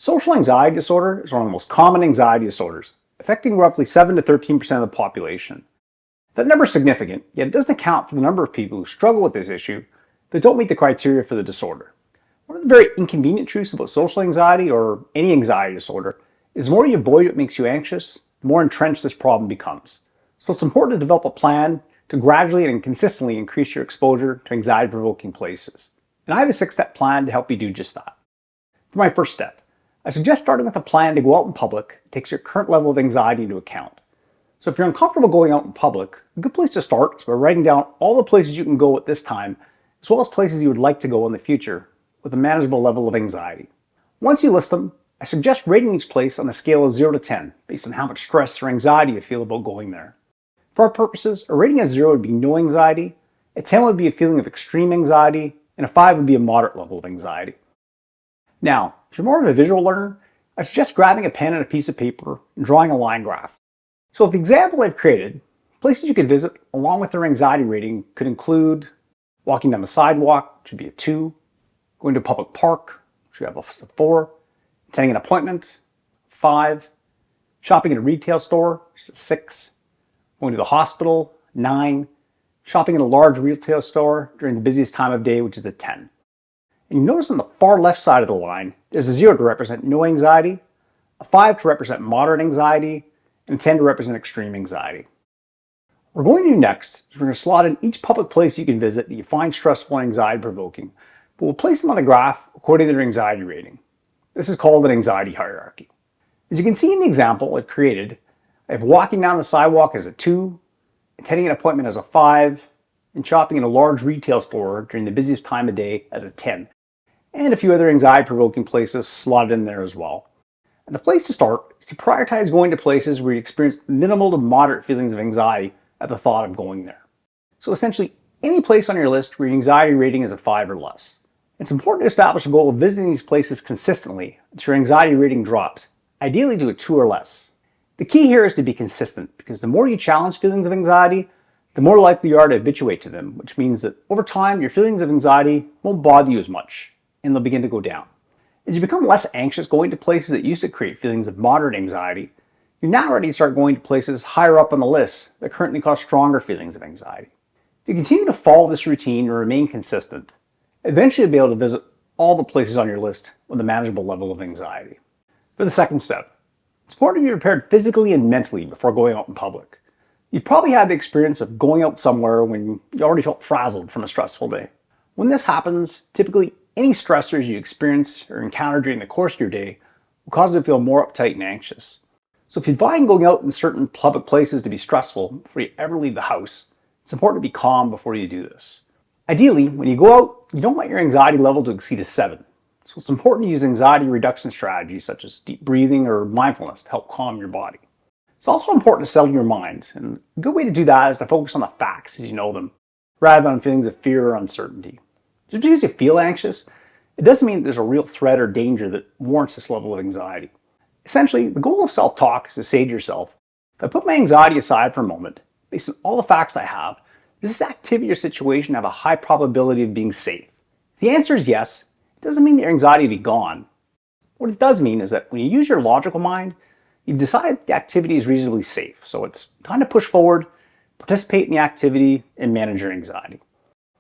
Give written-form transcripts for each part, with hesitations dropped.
Social anxiety disorder is one of the most common anxiety disorders, affecting roughly 7 to 13% of the population. That number is significant, yet it doesn't account for the number of people who struggle with this issue that don't meet the criteria for the disorder. One of the very inconvenient truths about social anxiety, or any anxiety disorder, is the more you avoid what makes you anxious, the more entrenched this problem becomes. So it's important to develop a plan to gradually and consistently increase your exposure to anxiety-provoking places. And I have a 6-step plan to help you do just that. For my first step, I suggest starting with a plan to go out in public that takes your current level of anxiety into account. So if you're uncomfortable going out in public, a good place to start is by writing down all the places you can go at this time, as well as places you would like to go in the future with a manageable level of anxiety. Once you list them, I suggest rating each place on a scale of 0 to 10, based on how much stress or anxiety you feel about going there. For our purposes, a rating of 0 would be no anxiety, a 10 would be a feeling of extreme anxiety, and a 5 would be a moderate level of anxiety. Now, if you're more of a visual learner, I suggest grabbing a pen and a piece of paper and drawing a line graph. So the example I've created, places you could visit along with their anxiety rating could include walking down the sidewalk, which would be a 2, going to a public park, which would have a 4, attending an appointment, 5, shopping at a retail store, which is a 6, going to the hospital, 9, shopping at a large retail store during the busiest time of day, which is a 10. And you notice on the far left side of the line, there's a 0 to represent no anxiety, a 5 to represent moderate anxiety, and a 10 to represent extreme anxiety. What we're going to do next is we're going to slot in each public place you can visit that you find stressful and anxiety-provoking, but we'll place them on the graph according to their anxiety rating. This is called an anxiety hierarchy. As you can see in the example I've created, I have walking down the sidewalk as a 2, attending an appointment as a 5, and shopping in a large retail store during the busiest time of day as a 10. And a few other anxiety-provoking places slotted in there as well. And the place to start is to prioritize going to places where you experience minimal to moderate feelings of anxiety at the thought of going there. So essentially, any place on your list where your anxiety rating is a 5 or less. It's important to establish a goal of visiting these places consistently until your anxiety rating drops, ideally to a 2 or less. The key here is to be consistent, because the more you challenge feelings of anxiety, the more likely you are to habituate to them, which means that over time, your feelings of anxiety won't bother you as much, and they'll begin to go down. As you become less anxious going to places that used to create feelings of moderate anxiety, you're now ready to start going to places higher up on the list that currently cause stronger feelings of anxiety. If you continue to follow this routine and remain consistent, eventually you'll be able to visit all the places on your list with a manageable level of anxiety. For the second step, it's important to be prepared physically and mentally before going out in public. You've probably had the experience of going out somewhere when you already felt frazzled from a stressful day. When this happens, typically any stressors you experience or encounter during the course of your day will cause you to feel more uptight and anxious. So if you find going out in certain public places to be stressful before you ever leave the house, it's important to be calm before you do this. Ideally, when you go out, you don't want your anxiety level to exceed a 7. So it's important to use anxiety reduction strategies such as deep breathing or mindfulness to help calm your body. It's also important to settle your mind, and a good way to do that is to focus on the facts as you know them, rather than on feelings of fear or uncertainty. Just because you feel anxious, it doesn't mean there's a real threat or danger that warrants this level of anxiety. Essentially, the goal of self-talk is to say to yourself, if I put my anxiety aside for a moment, based on all the facts I have, does this activity or situation have a high probability of being safe? If the answer is yes, it doesn't mean that your anxiety will be gone. What it does mean is that when you use your logical mind, you decide the activity is reasonably safe, so it's time to push forward, participate in the activity, and manage your anxiety.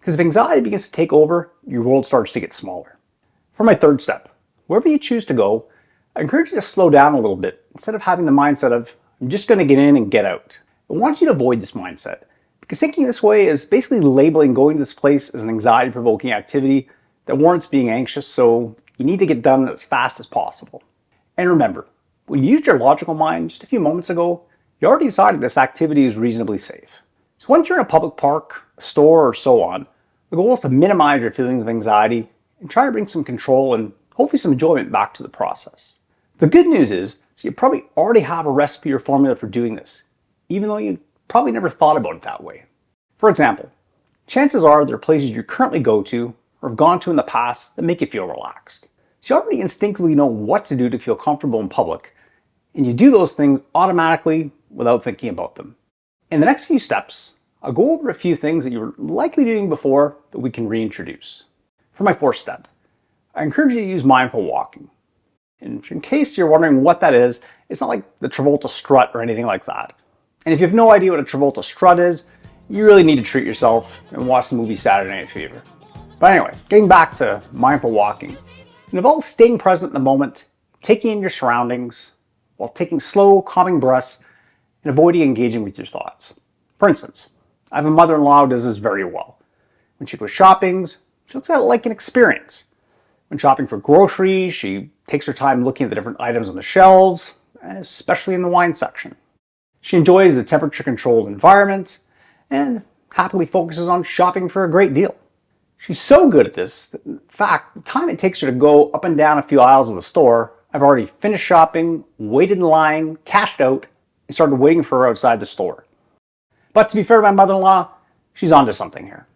Because if anxiety begins to take over, your world starts to get smaller. For my third step, wherever you choose to go, I encourage you to slow down a little bit instead of having the mindset of, I'm just going to get in and get out. I want you to avoid this mindset, because thinking this way is basically labeling going to this place as an anxiety-provoking activity that warrants being anxious, so you need to get done as fast as possible. And remember, when you used your logical mind just a few moments ago, you already decided this activity is reasonably safe. So once you're in a public park, a store, or so on, the goal is to minimize your feelings of anxiety and try to bring some control and hopefully some enjoyment back to the process. The good news is, you probably already have a recipe or formula for doing this, even though you've probably never thought about it that way. For example, chances are there are places you currently go to or have gone to in the past that make you feel relaxed. So you already instinctively know what to do to feel comfortable in public, and you do those things automatically without thinking about them. In the next few steps, I'll go over a few things that you were likely doing before that we can reintroduce. For my fourth step, I encourage you to use mindful walking. And in case you're wondering what that is, it's not like the Travolta strut or anything like that. And if you have no idea what a Travolta strut is, you really need to treat yourself and watch the movie Saturday Night Fever. But anyway, getting back to mindful walking. It involves staying present in the moment, taking in your surroundings, while taking slow, calming breaths and avoiding engaging with your thoughts. For instance, I have a mother-in-law who does this very well. When she goes shopping, she looks at it like an experience. When shopping for groceries, she takes her time looking at the different items on the shelves, especially in the wine section. She enjoys the temperature-controlled environment and happily focuses on shopping for a great deal. She's so good at this that, in fact, the time it takes her to go up and down a few aisles of the store, I've already finished shopping, waited in line, cashed out, and started waiting for her outside the store. But to be fair to my mother-in-law, she's onto something here.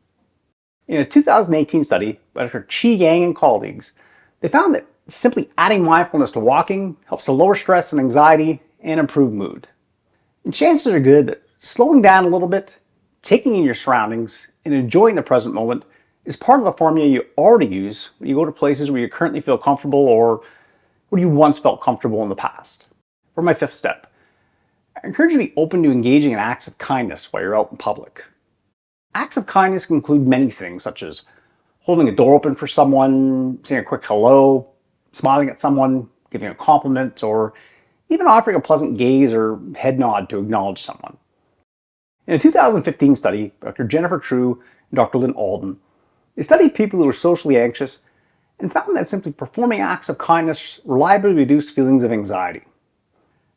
In a 2018 study by Dr. Chi Yang and colleagues, they found that simply adding mindfulness to walking helps to lower stress and anxiety and improve mood. And chances are good that slowing down a little bit, taking in your surroundings, and enjoying the present moment is part of the formula you already use when you go to places where you currently feel comfortable or where you once felt comfortable in the past. For my fifth step, I encourage you to be open to engaging in acts of kindness while you're out in public. Acts of kindness can include many things, such as holding a door open for someone, saying a quick hello, smiling at someone, giving a compliment, or even offering a pleasant gaze or head nod to acknowledge someone. In a 2015 study, Dr. Jennifer True and Dr. Lynn Alden, they studied people who were socially anxious and found that simply performing acts of kindness reliably reduced feelings of anxiety.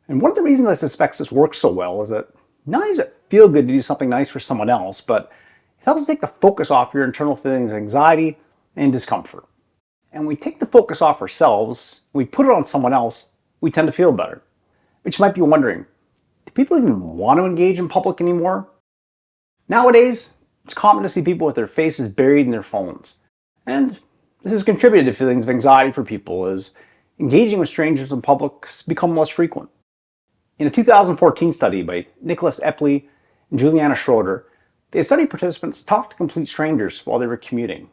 And one of the reasons I suspect this works so well is that not only does it feel good to do something nice for someone else, but it helps take the focus off your internal feelings of anxiety and discomfort. And when we take the focus off ourselves, we put it on someone else, we tend to feel better. But you might be wondering, do people even want to engage in public anymore? Nowadays, it's common to see people with their faces buried in their phones. And this has contributed to feelings of anxiety for people as engaging with strangers in public has become less frequent. In a 2014 study by Nicholas Epley and Juliana Schroeder, they studied participants talk to complete strangers while they were commuting.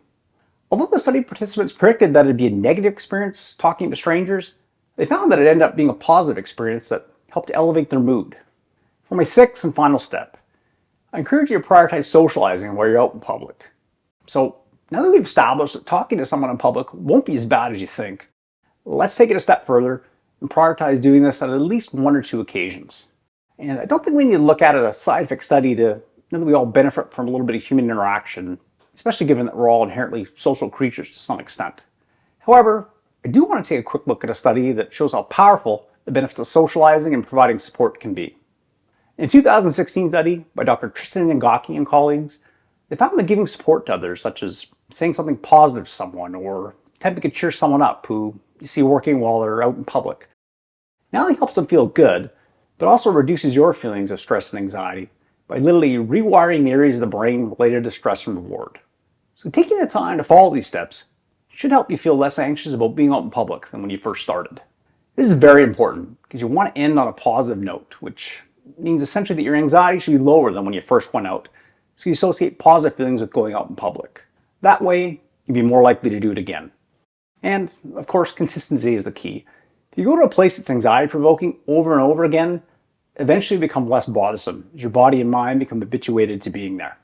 Although the study participants predicted that it'd be a negative experience talking to strangers, they found that it ended up being a positive experience that helped to elevate their mood. For my sixth and final step, I encourage you to prioritize socializing while you're out in public. So now that we've established that talking to someone in public won't be as bad as you think, let's take it a step further and prioritize doing this at least one or two occasions. And I don't think we need to look at it as a scientific study to know that we all benefit from a little bit of human interaction, especially given that we're all inherently social creatures to some extent. However, I do want to take a quick look at a study that shows how powerful the benefits of socializing and providing support can be. In a 2016 study by Dr. Tristan Ngaki and colleagues, they found that giving support to others, such as saying something positive to someone or attempting to cheer someone up who you see working while they're out in public, not only helps them feel good, but also reduces your feelings of stress and anxiety by literally rewiring the areas of the brain related to stress and reward. So taking the time to follow these steps should help you feel less anxious about being out in public than when you first started. This is very important because you want to end on a positive note, which means essentially that your anxiety should be lower than when you first went out, so you associate positive feelings with going out in public. That way, you'll be more likely to do it again. And, of course, consistency is the key. If you go to a place that's anxiety-provoking over and over again, eventually it becomes less bothersome as your body and mind become habituated to being there.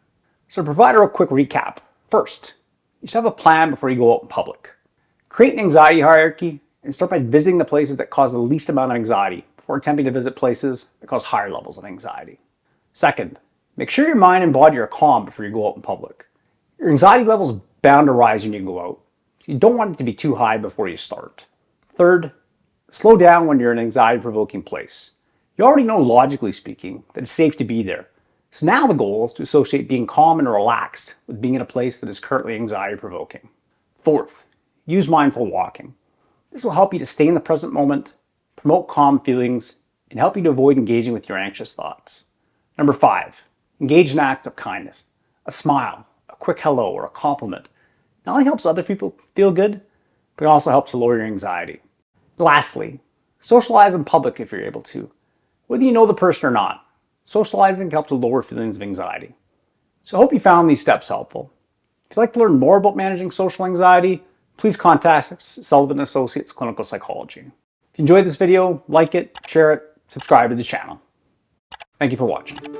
So to provide a real quick recap, first, you should have a plan before you go out in public. Create an anxiety hierarchy and start by visiting the places that cause the least amount of anxiety before attempting to visit places that cause higher levels of anxiety. Second, make sure your mind and body are calm before you go out in public. Your anxiety level is bound to rise when you go out, so you don't want it to be too high before you start. Third, slow down when you're in an anxiety-provoking place. You already know, logically speaking, that it's safe to be there. So now the goal is to associate being calm and relaxed with being in a place that is currently anxiety-provoking. Fourth, use mindful walking. This will help you to stay in the present moment, promote calm feelings, and help you to avoid engaging with your anxious thoughts. Number 5, engage in acts of kindness. A smile, a quick hello, or a compliment not only helps other people feel good, but it also helps to lower your anxiety. Lastly, socialize in public if you're able to. Whether you know the person or not, socializing can help to lower feelings of anxiety. So I hope you found these steps helpful. If you'd like to learn more about managing social anxiety, please contact Sullivan Associates Clinical Psychology. If you enjoyed this video, like it, share it, subscribe to the channel. Thank you for watching.